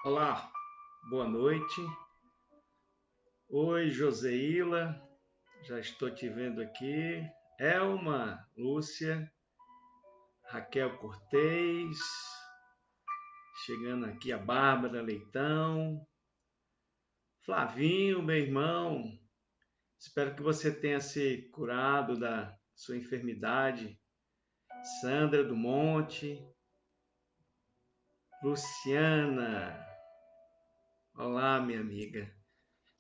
Olá, boa noite. Oi, Joseila, já estou te vendo aqui. Elma, Lúcia, Raquel Cortez, chegando aqui a Bárbara Leitão, Flavinho, meu irmão. Espero que você tenha se curado da sua enfermidade. Sandra do Monte, Luciana. Olá, minha amiga.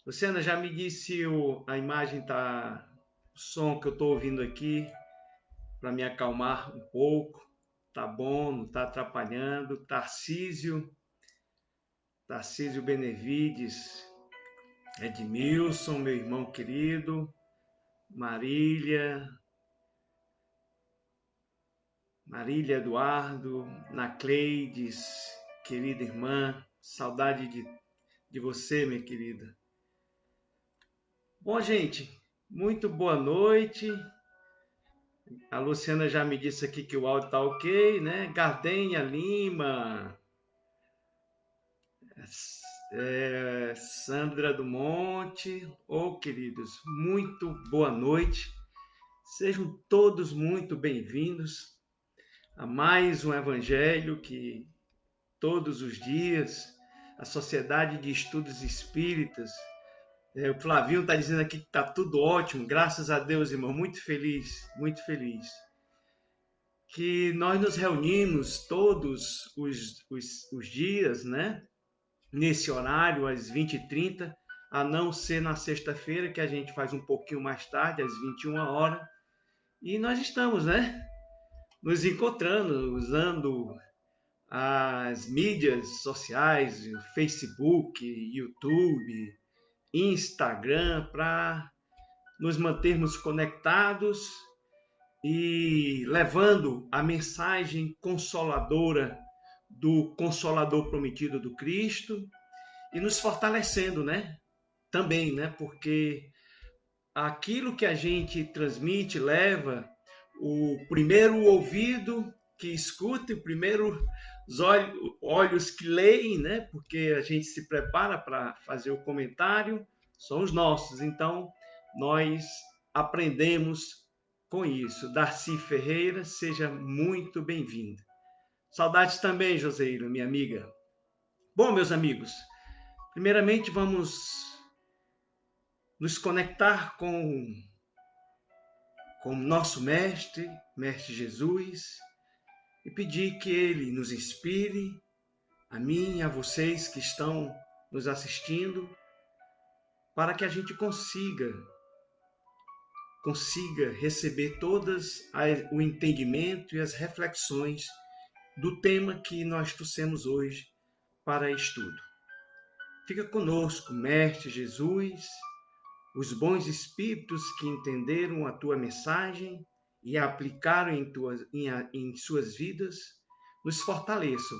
Luciana, já me disse a imagem tá, o som que eu estou ouvindo aqui para me acalmar um pouco. Tá bom, não está atrapalhando. Tarcísio Benevides, Edmilson, meu irmão querido, Marília Eduardo, Nacleides, querida irmã, saudade de você, minha querida. Bom, gente, muito boa noite. A Luciana já me disse aqui que o áudio tá ok, né? Gardenha Lima, Sandra do Monte. Oh, queridos, muito boa noite. Sejam todos muito bem-vindos a mais um evangelho que todos os dias a Sociedade de Estudos Espíritas. O Flavinho está dizendo aqui que está tudo ótimo, graças a Deus, irmão. Muito feliz, muito feliz. Que nós nos reunimos todos os dias, né? Nesse horário, às 20h30, a não ser na sexta-feira, que a gente faz um pouquinho mais tarde, às 21 horas. E nós estamos, né? Nos encontrando, usando as mídias sociais, Facebook, YouTube, Instagram, para nos mantermos conectados e levando a mensagem consoladora do Consolador prometido do Cristo e nos fortalecendo, né? Também, né? Porque aquilo que a gente transmite leva o primeiro ouvido que escuta, o primeiro os olhos que leem, né? Porque a gente se prepara para fazer o comentário, são os nossos. Então, nós aprendemos com isso. Darcy Ferreira, seja muito bem-vinda. Saudades também, Joseira, minha amiga. Bom, meus amigos, primeiramente vamos nos conectar com nosso Mestre Jesus, e pedir que Ele nos inspire, a mim e a vocês que estão nos assistindo, para que a gente consiga receber todas o entendimento e as reflexões do tema que nós trouxemos hoje para estudo. Fica conosco, Mestre Jesus, os bons espíritos que entenderam a tua mensagem e a aplicaram em suas vidas, nos fortaleçam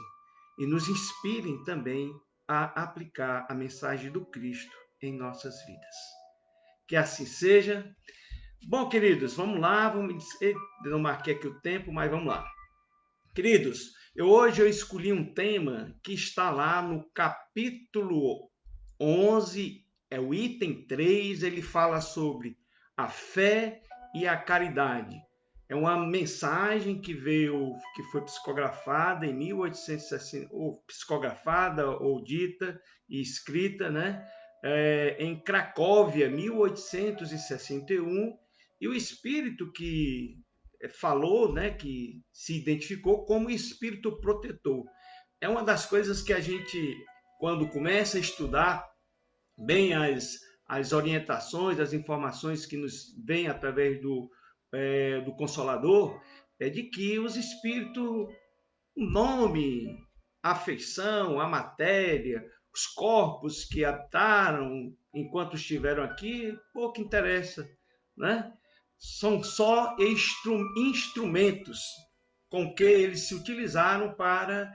e nos inspirem também a aplicar a mensagem do Cristo em nossas vidas. Que assim seja. Bom, queridos, vamos lá. Não marquei aqui o tempo, mas vamos lá. Queridos, hoje eu escolhi um tema que está lá no capítulo 11, é o item 3, ele fala sobre a fé e a caridade. É uma mensagem que foi psicografada em 1860, ou psicografada, ou dita e escrita, né? Em Cracóvia, 1861, e o espírito que falou, né, que se identificou como espírito protetor. É uma das coisas que a gente, quando começa a estudar bem as orientações, as informações que nos vêm através do Consolador, é de que os espíritos, o nome, a afeição, a matéria, os corpos que habitaram enquanto estiveram aqui, pouco interessa, né? São só instrumentos com que eles se utilizaram para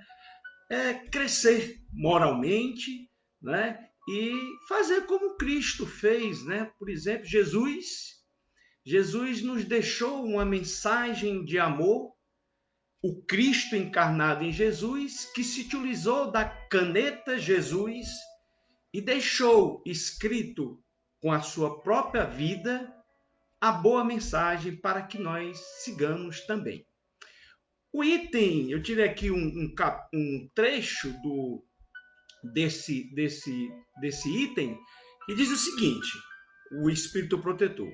crescer moralmente, né? E fazer como Cristo fez, né? Por exemplo, Jesus nos deixou uma mensagem de amor o Cristo encarnado em Jesus, que se utilizou da caneta Jesus e deixou escrito com a sua própria vida a boa mensagem para que nós sigamos também. O item, eu tirei aqui um trecho desse item, e diz o seguinte, o Espírito Protetor: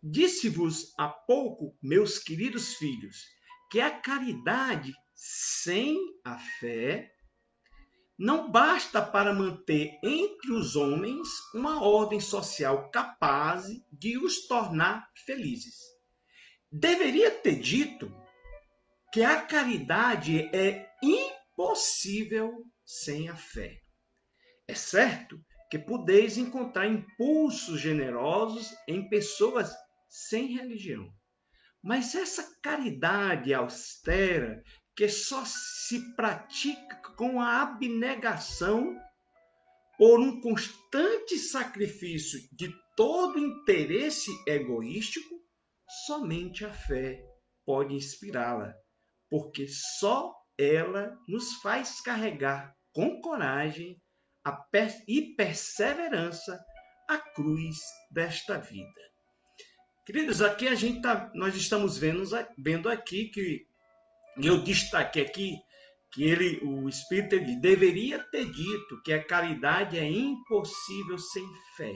disse-vos há pouco, meus queridos filhos, que a caridade sem a fé não basta para manter entre os homens uma ordem social capaz de os tornar felizes. Deveria ter dito que a caridade é impossível sem a fé. É certo que podeis encontrar impulsos generosos em pessoas sem religião. Mas essa caridade austera, que só se pratica com a abnegação por um constante sacrifício de todo interesse egoístico, somente a fé pode inspirá-la, porque só ela nos faz carregar com coragem e perseverança a cruz desta vida. Queridos, aqui nós estamos vendo aqui que eu destaquei aqui que o Espírito deveria ter dito que a caridade é impossível sem fé.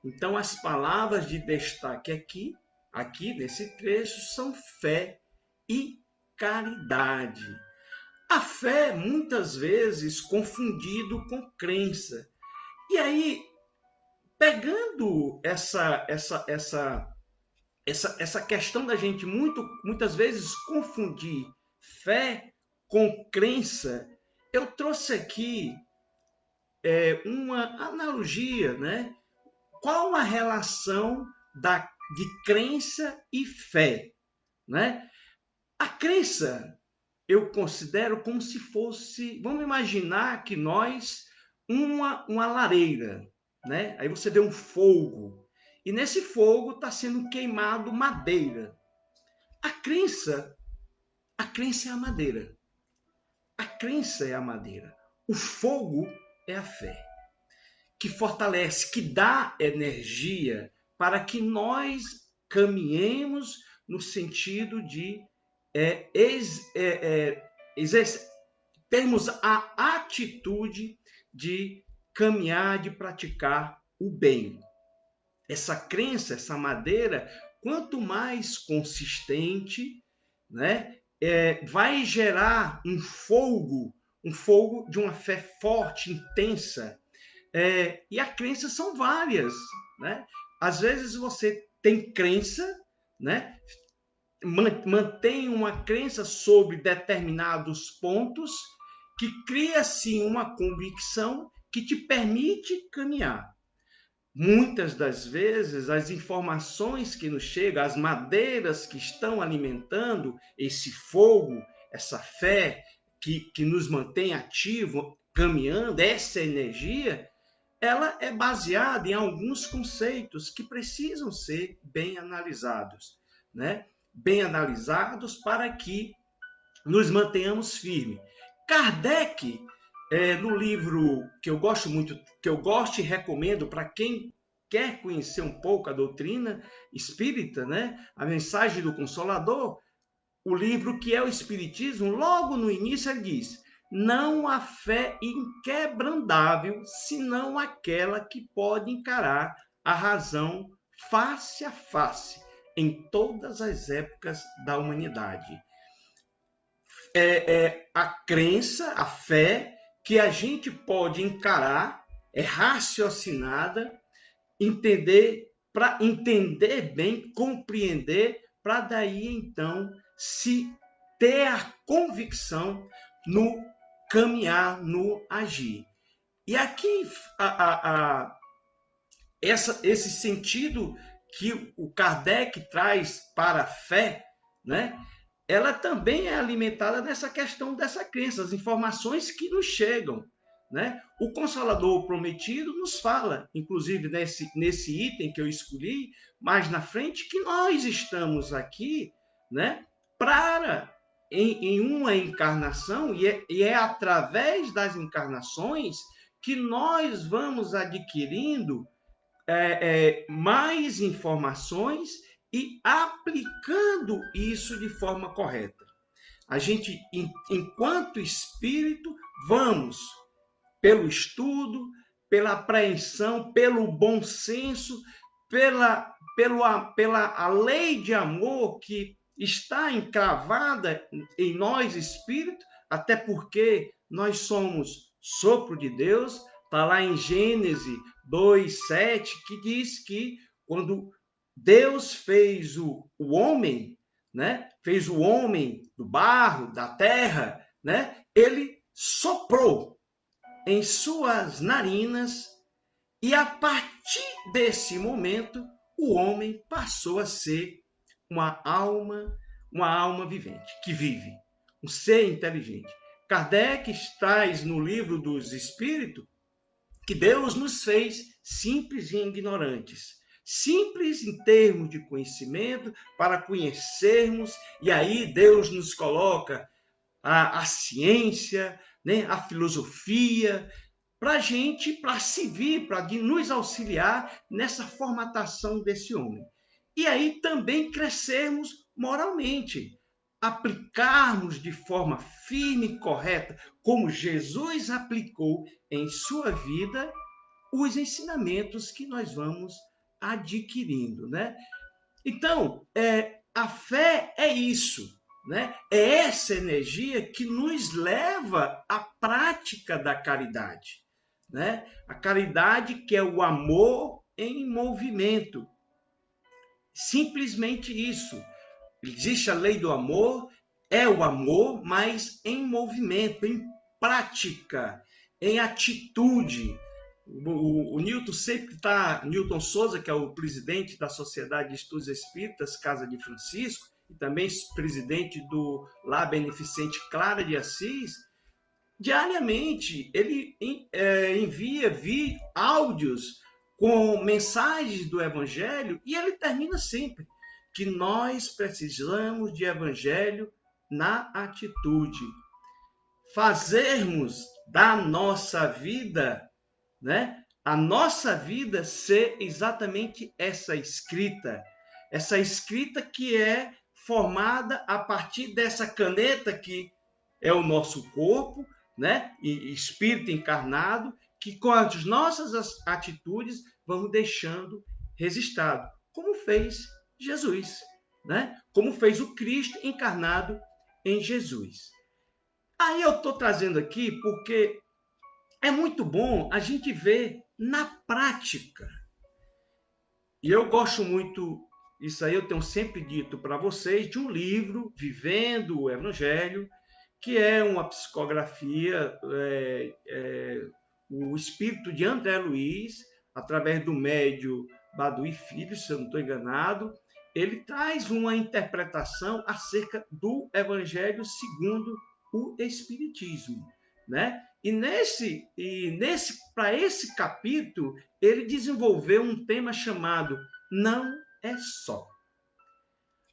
Então, as palavras de destaque aqui nesse trecho são fé e caridade. A fé, muitas vezes, confundido com crença. E aí, pegando essa questão da gente muitas vezes confundir fé com crença, eu trouxe aqui uma analogia, né? Qual a relação de crença e fé, né? A crença eu considero como se fosse, vamos imaginar que nós, uma lareira, né? Aí você vê um fogo, e nesse fogo está sendo queimado madeira. A crença é a madeira. A crença é a madeira. O fogo é a fé, que fortalece, que dá energia para que nós caminhemos no sentido de termos a atitude de caminhar, de praticar o bem. Essa crença, essa madeira, quanto mais consistente, né, vai gerar um fogo de uma fé forte, intensa. E as crenças são várias, né? Às vezes você tem crença, né? Mantém uma crença sobre determinados pontos que cria-se uma convicção que te permite caminhar. Muitas das vezes, as informações que nos chegam, as madeiras que estão alimentando esse fogo, essa fé que nos mantém ativo, caminhando, essa energia, ela é baseada em alguns conceitos que precisam ser bem analisados, né? Bem analisados para que nos mantenhamos firmes. Kardec, no livro que eu gosto muito, que eu gosto e recomendo para quem quer conhecer um pouco a doutrina espírita, né? A Mensagem do Consolador, o livro que é o Espiritismo, logo no início ele diz: não há fé inquebrantável, senão aquela que pode encarar a razão face a face em todas as épocas da humanidade. A crença, a fé que a gente pode encarar, é raciocinada, para entender bem, compreender, para daí então se ter a convicção no caminhar, no agir. E aqui esse sentido que o Kardec traz para a fé, né? Ela também é alimentada nessa questão dessa crença, as informações que nos chegam, né? O Consolador Prometido nos fala, inclusive nesse item que eu escolhi, mais na frente, que nós estamos aqui, né? para em uma encarnação, e é através das encarnações que nós vamos adquirindo mais informações e aplicando isso de forma correta. A gente, enquanto espírito, vamos pelo estudo, pela apreensão, pelo bom senso, pela a lei de amor que está encravada em nós, espírito, até porque nós somos sopro de Deus. Está lá em Gênesis 2:7, que diz que quando Deus fez o homem, né? Fez o homem do barro, da terra, né? Ele soprou em suas narinas, e a partir desse momento o homem passou a ser uma alma vivente, que vive, um ser inteligente. Kardec traz no livro dos Espíritos que Deus nos fez simples e ignorantes. Simples em termos de conhecimento, para conhecermos, e aí Deus nos coloca a ciência, né, a filosofia, para a gente, para servir, para nos auxiliar nessa formatação desse homem. E aí também crescermos moralmente, aplicarmos de forma firme e correta, como Jesus aplicou em sua vida, os ensinamentos que nós vamos adquirindo, né? Então, a fé é isso, né? É essa energia que nos leva à prática da caridade, né? A caridade, que é o amor em movimento. Simplesmente isso. Existe a lei do amor, é o amor, mas em movimento, em prática, em atitude. O Newton sempre está, Newton Souza, que é o presidente da Sociedade de Estudos Espíritas, Casa de Francisco, e também presidente do Lar Beneficente Clara de Assis, diariamente ele envia áudios com mensagens do Evangelho, e ele termina sempre que nós precisamos de Evangelho na atitude. Fazermos da nossa vida, né, a nossa vida ser exatamente essa escrita que é formada a partir dessa caneta que é o nosso corpo, né, e espírito encarnado, que com as nossas atitudes vamos deixando registrado, como fez Jesus, né? Como fez o Cristo encarnado em Jesus. Aí eu estou trazendo aqui porque é muito bom a gente ver na prática. E eu gosto muito, isso aí eu tenho sempre dito para vocês, de um livro, Vivendo o Evangelho, que é uma psicografia, o espírito de André Luiz, através do médium Badu e Filho, se eu não estou enganado, ele traz uma interpretação acerca do Evangelho segundo o Espiritismo, né? Para esse capítulo, ele desenvolveu um tema chamado Não é Só.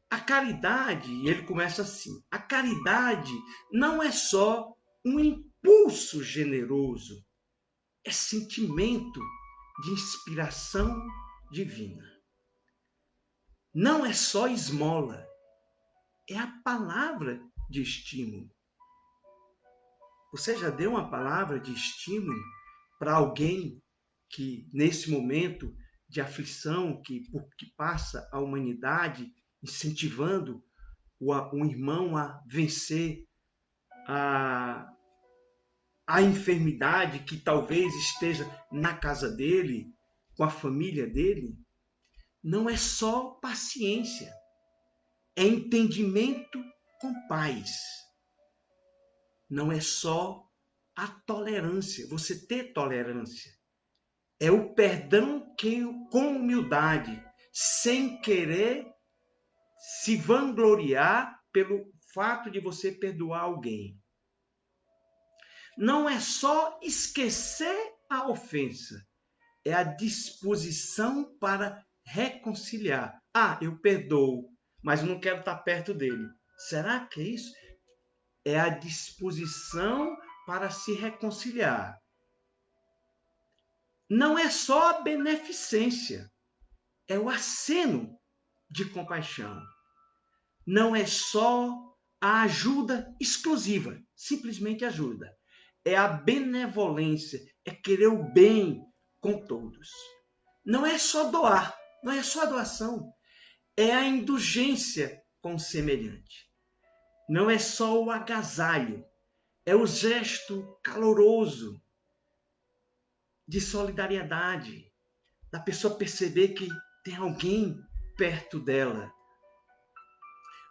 A caridade, e ele começa assim: a caridade não é só um impulso generoso, é sentimento de inspiração divina. Não é só esmola, é a palavra de estímulo. Você já deu uma palavra de estímulo para alguém que, nesse momento de aflição que passa a humanidade, incentivando um irmão a vencer a enfermidade que talvez esteja na casa dele, com a família dele? Não é só paciência, é entendimento com paz. Não é só a tolerância, você ter tolerância. É o perdão com humildade, sem querer se vangloriar pelo fato de você perdoar alguém. Não é só esquecer a ofensa, é a disposição para reconciliar. Ah, eu perdoo, mas não quero estar perto dele. Será que é isso? É a disposição para se reconciliar. Não é só a beneficência, é o aceno de compaixão. Não é só a ajuda exclusiva, simplesmente ajuda. É a benevolência, é querer o bem com todos. Não é só doar, não é só a doação, é a indulgência com o semelhante. Não é só o agasalho, é o gesto caloroso de solidariedade, da pessoa perceber que tem alguém perto dela.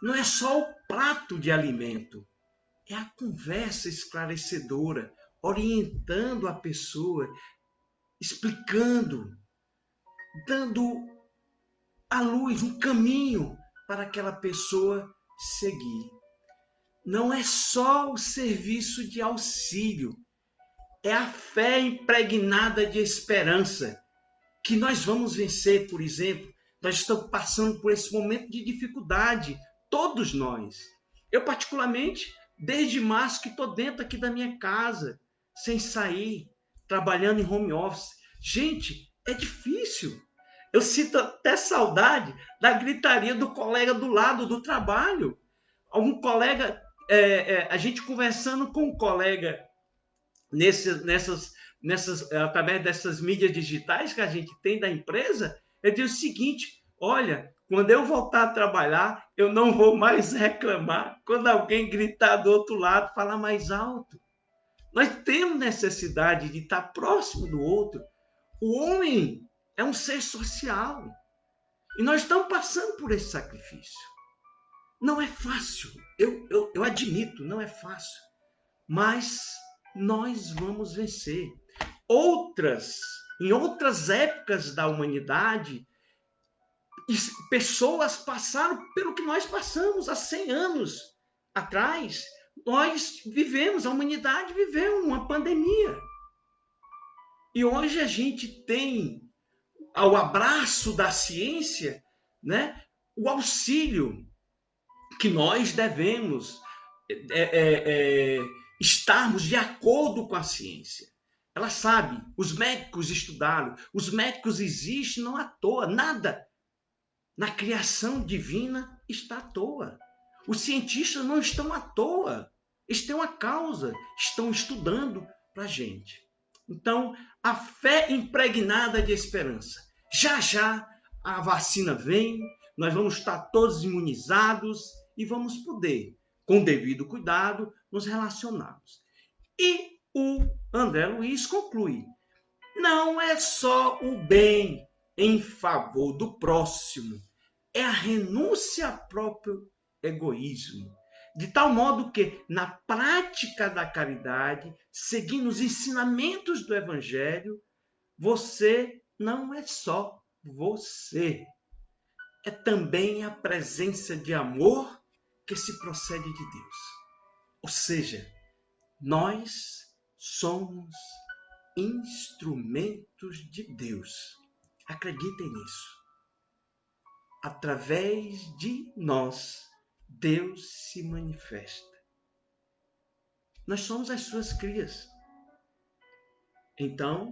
Não é só o prato de alimento, é a conversa esclarecedora, orientando a pessoa, explicando, dando a luz, um caminho para aquela pessoa seguir. Não é só o serviço de auxílio, é a fé impregnada de esperança que nós vamos vencer, por exemplo. Nós estamos passando por esse momento de dificuldade, todos nós. Eu, particularmente, desde março que estou dentro aqui da minha casa, sem sair, trabalhando em home office. Gente, é difícil. Eu sinto até saudade da gritaria do colega do lado do trabalho. Algum colega, a gente conversando com um colega através dessas mídias digitais que a gente tem da empresa, eu digo o seguinte: olha, quando eu voltar a trabalhar, eu não vou mais reclamar quando alguém gritar do outro lado, falar mais alto. Nós temos necessidade de estar próximo do outro. O homem é um ser social e nós estamos passando por esse sacrifício. Não é fácil, eu admito, não é fácil, mas nós vamos vencer. Em outras épocas da humanidade, pessoas passaram pelo que nós passamos há 100 anos atrás. A humanidade viveu uma pandemia. E hoje a gente tem, ao abraço da ciência, né, o auxílio que nós devemos estarmos de acordo com a ciência. Ela sabe, os médicos estudaram, os médicos existem não à toa, nada na criação divina está à toa. Os cientistas não estão à toa, eles têm uma causa, estão estudando para a gente. Então, a fé impregnada de esperança. Já já a vacina vem, nós vamos estar todos imunizados e vamos poder, com devido cuidado, nos relacionarmos. E o André Luiz conclui: não é só o bem em favor do próximo, é a renúncia ao próprio egoísmo. De tal modo que, na prática da caridade, seguindo os ensinamentos do Evangelho, você não é só você. É também a presença de amor que se procede de Deus. Ou seja, nós somos instrumentos de Deus. Acreditem nisso. Através de nós, Deus se manifesta. Nós somos as suas crias. Então,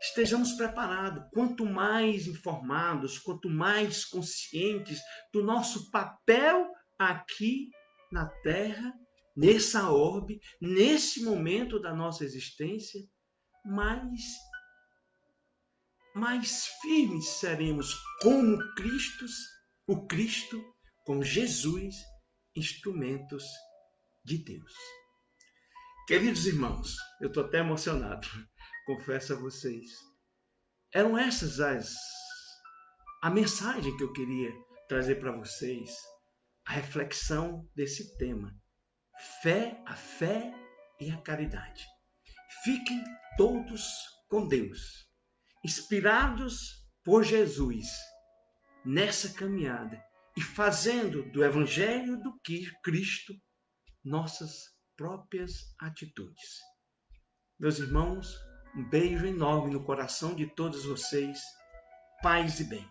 estejamos preparados. Quanto mais informados, quanto mais conscientes do nosso papel aqui na Terra, nessa orbe, nesse momento da nossa existência, mais firmes seremos como o Cristo, com Jesus, instrumentos de Deus. Queridos irmãos, eu estou até emocionado, confesso a vocês. Eram essas a mensagem que eu queria trazer para vocês, a reflexão desse tema. A fé e a caridade. Fiquem todos com Deus, inspirados por Jesus nessa caminhada e fazendo do Evangelho do Cristo nossas próprias atitudes. Meus irmãos, um beijo enorme no coração de todos vocês. Paz e bem.